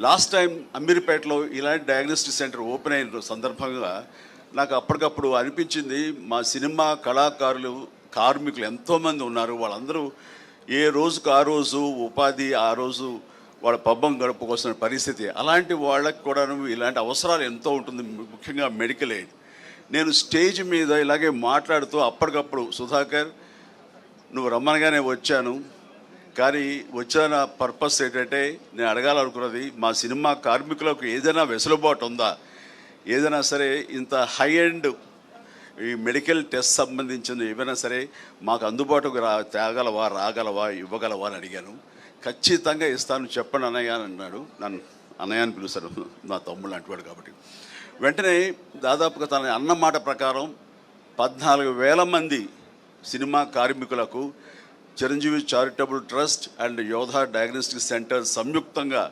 Last time అమీర్పేటలో ఇలాంటి diagnostic centre open అయిన సందర్భంగా నాకు అప్పటికప్పుడు అనిపించింది, మా సినిమా కళాకారులు కార్మికులు ఎంతోమంది ఉన్నారు, వాళ్ళందరూ ఏ రోజుకు ఆ రోజు ఉపాధి, ఆ రోజు వాళ్ళ పబ్బం గడుపుకోవాల్సిన పరిస్థితి. అలాంటి వాళ్ళకి కూడా ఇలాంటి అవసరాలు ఎంతో ఉంటుంది, ముఖ్యంగా మెడికల్ ఎయిడ్. నేను స్టేజ్ మీద ఇలాగే మాట్లాడుతూ అప్పటికప్పుడు సుధాకర్ నువ్వు రమ్మనగానే వచ్చాను, కానీ వచ్చిన పర్పస్ ఏంటంటే నేను అడగాలనుకున్నది, మా సినిమా కార్మికులకు ఏదైనా వెసులుబాటు ఉందా, ఏదైనా సరే ఇంత హై ఎండ్ ఈ మెడికల్ టెస్ట్ సంబంధించిన ఏమైనా సరే మాకు అందుబాటుకు రాగలవా ఇవ్వగలవా అని అడిగాను. ఖచ్చితంగా ఇస్తాను చెప్పండి అన్నయ్య అని అన్నాడు. నన్ను అన్నయ్య అని పిలుస్తాడు, నా తమ్ముళ్ళు అంటువాడు కాబట్టి. వెంటనే దాదాపుగా తన అన్న మాట ప్రకారం 14,000 మంది సినిమా కార్మికులకు చిరంజీవి చారిటబుల్ ట్రస్ట్ అండ్ యోధా డయాగ్నోస్టిక్ సెంటర్ సంయుక్తంగా